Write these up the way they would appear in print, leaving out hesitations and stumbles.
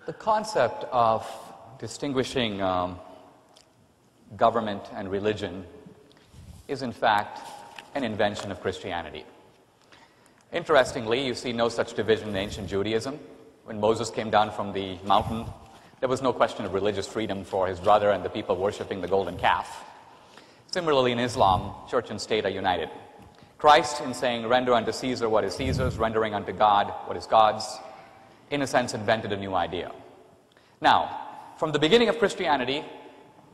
The concept of distinguishing government and religion is in fact an invention of Christianity. Interestingly, you see no such division in ancient Judaism. When Moses came down from the mountain, there was no question of religious freedom for his brother and the people worshiping the golden calf. Similarly, in Islam, church and state are united. Christ, in saying, render unto Caesar what is Caesar's, rendering unto God what is God's, in a sense invented a new idea. Now, from the beginning of Christianity,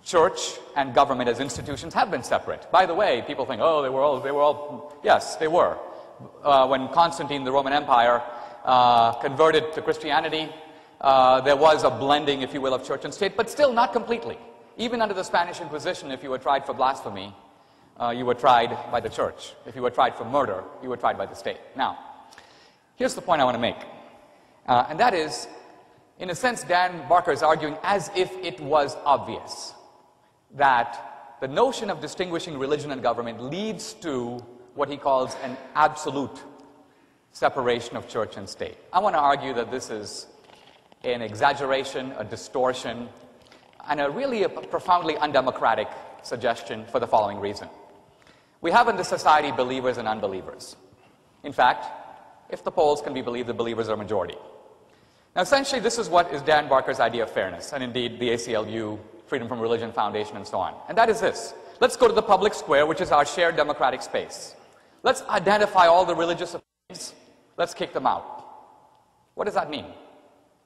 church and government as institutions have been separate. By the way, people think, oh, they were all, yes, they were. When Constantine, the Roman Empire, converted to Christianity, there was a blending, if you will, of church and state, but still not completely. Even under the Spanish Inquisition, if you were tried for blasphemy, you were tried by the church. If you were tried for murder, you were tried by the state. Now, here's the point I want to make. And that is, in a sense, Dan Barker is arguing as if it was obvious that the notion of distinguishing religion and government leads to what he calls an absolute separation of church and state. I want to argue that this is an exaggeration, a distortion, and really a profoundly undemocratic suggestion for the following reason. We have in this society believers and unbelievers. In fact, if the polls can be believed, the believers are majority. Now, essentially, this is what is Dan Barker's idea of fairness, and indeed the ACLU, Freedom from Religion Foundation, and so on. And that is this. Let's go to the public square, which is our shared democratic space. Let's identify all the religious opinions. Let's kick them out. What does that mean?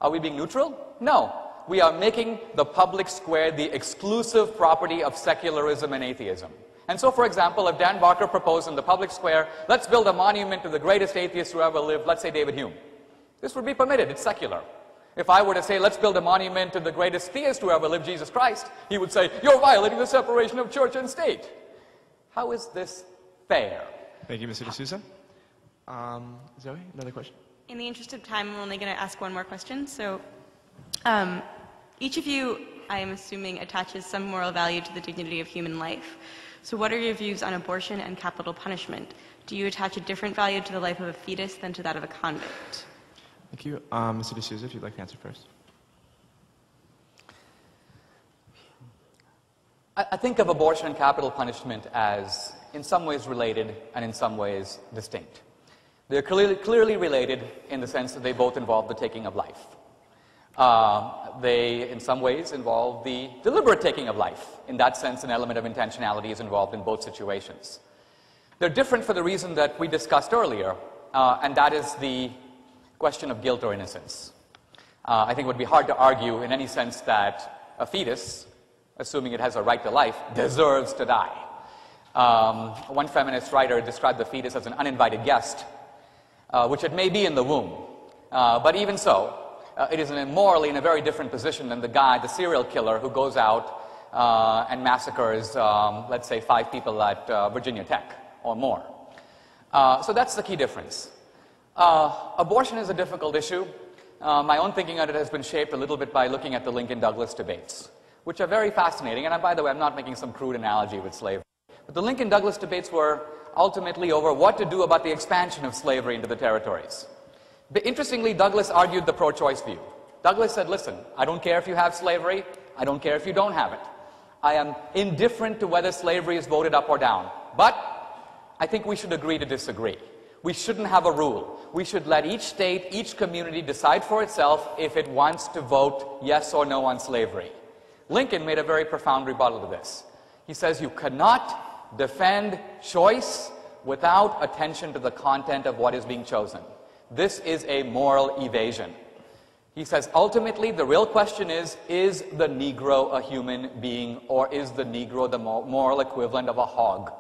Are we being neutral? No. We are making the public square the exclusive property of secularism and atheism. And so, for example, if Dan Barker proposed in the public square, let's build a monument to the greatest atheist who ever lived, let's say David Hume. This would be permitted. It's secular. If I were to say, let's build a monument to the greatest theist who ever lived, Jesus Christ, he would say, you're violating the separation of church and state. How is this fair? Thank you, Mr. D'Souza. Zoe, another question? In the interest of time, I'm only going to ask one more question. So, each of you, I am assuming, attaches some moral value to the dignity of human life. So what are your views on abortion and capital punishment? Do you attach a different value to the life of a fetus than to that of a convict? Thank you. Mr. D'Souza, if you'd like to answer first. I think of abortion and capital punishment as in some ways related and in some ways distinct. They're clearly related in the sense that they both involve the taking of life. They, in some ways, involve the deliberate taking of life. In that sense, an element of intentionality is involved in both situations. They're different for the reason that we discussed earlier, and that is the question of guilt or innocence. I think it would be hard to argue in any sense that a fetus, assuming it has a right to life, deserves to die. One feminist writer described the fetus as an uninvited guest, which it may be in the womb. But even so, it is morally in a very different position than the guy, the serial killer, who goes out and massacres, let's say, 5 people at Virginia Tech or more. So that's the key difference. Abortion is a difficult issue. My own thinking on it has been shaped a little bit by looking at the Lincoln-Douglas debates, which are very fascinating. And by the way, I'm not making some crude analogy with slavery. But the Lincoln-Douglas debates were ultimately over what to do about the expansion of slavery into the territories. But interestingly, Douglas argued the pro-choice view. Douglas said, listen, I don't care if you have slavery. I don't care if you don't have it. I am indifferent to whether slavery is voted up or down. But I think we should agree to disagree. We shouldn't have a rule. We should let each state, each community decide for itself if it wants to vote yes or no on slavery. Lincoln made a very profound rebuttal to this. He says you cannot defend choice without attention to the content of what is being chosen. This is a moral evasion. He says ultimately the real question is the Negro a human being, or is the Negro the moral equivalent of a hog?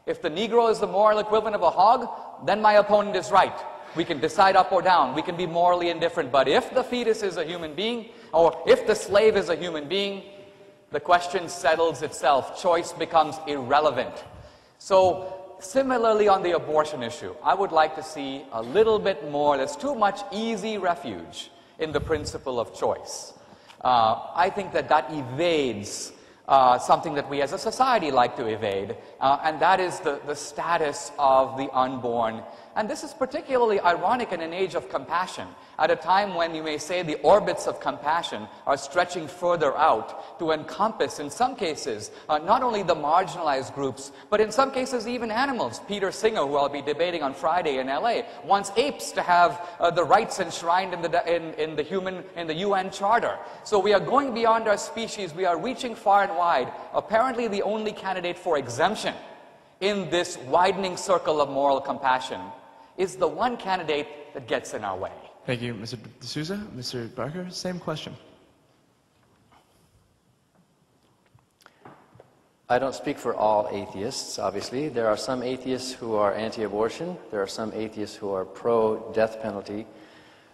If the Negro is the moral equivalent of a hog, then my opponent is right. We can decide up or down. We can be morally indifferent. But if the fetus is a human being, or if the slave is a human being, the question settles itself. Choice becomes irrelevant. So similarly on the abortion issue, I would like to see a little bit more. There's too much easy refuge in the principle of choice. I think that evades something that we as a society like to evade, and that is the status of the unborn And this is particularly ironic in an age of compassion, at a time when you may say the orbits of compassion are stretching further out to encompass, in some cases, not only the marginalized groups, but in some cases even animals. Peter Singer, who I'll be debating on Friday in LA, wants apes to have the rights enshrined in the UN Charter. So we are going beyond our species. We are reaching far and wide. Apparently the only candidate for exemption in this widening circle of moral compassion is the one candidate that gets in our way. Thank you, Mr. D'Souza. Mr. Barker, same question. I don't speak for all atheists, obviously. There are some atheists who are anti-abortion. There are some atheists who are pro-death penalty.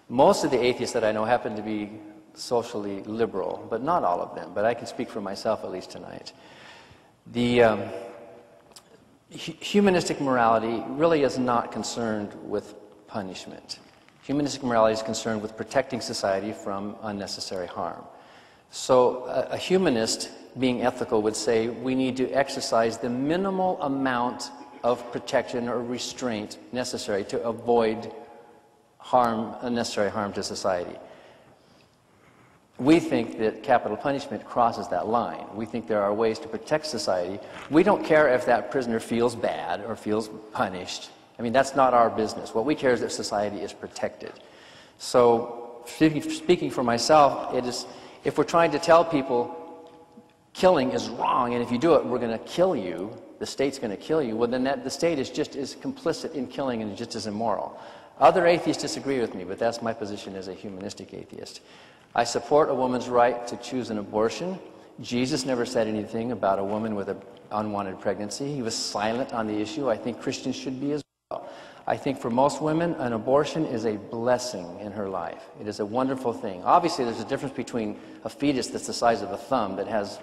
Most of the atheists that I know happen to be socially liberal, but not all of them. But I can speak for myself, at least tonight. The humanistic morality really is not concerned with punishment. Humanistic morality is concerned with protecting society from unnecessary harm. So a humanist, being ethical, would say we need to exercise the minimal amount of protection or restraint necessary to avoid harm, unnecessary harm to society. We think that capital punishment crosses that line. We think there are ways to protect society. We don't care if that prisoner feels bad or feels punished. I mean, that's not our business. What we care is that society is protected. So, speaking for myself, it is, if we're trying to tell people killing is wrong, and if you do it, we're going to kill you, the state's going to kill you, well, then the state is just as complicit in killing and just as immoral. Other atheists disagree with me, but that's my position as a humanistic atheist. I support a woman's right to choose an abortion. Jesus never said anything about a woman with an unwanted pregnancy. He was silent on the issue. I think Christians should be as well. I think for most women, an abortion is a blessing in her life. It is a wonderful thing. Obviously, there's a difference between a fetus that's the size of a thumb that has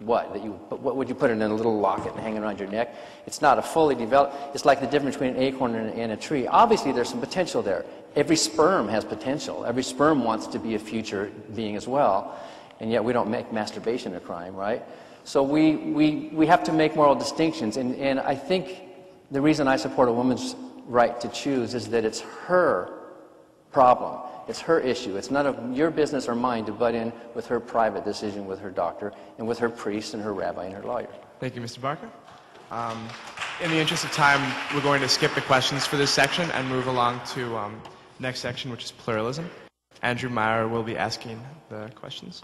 what would you put it in a little locket and hang it around your neck? It's not a fully developed, it's like the difference between an acorn and a tree. Obviously there's some potential there. Every sperm has potential. Every sperm wants to be a future being as well, and yet we don't make masturbation a crime, right? So we have to make moral distinctions, and I think the reason I support a woman's right to choose is that it's her problem. It's her issue. It's none of your business or mine to butt in with her private decision with her doctor and with her priest and her rabbi and her lawyer. Thank you, Mr. Barker. In the interest of time, we're going to skip the questions for this section and move along to next section, which is pluralism. Andrew Meyer will be asking the questions.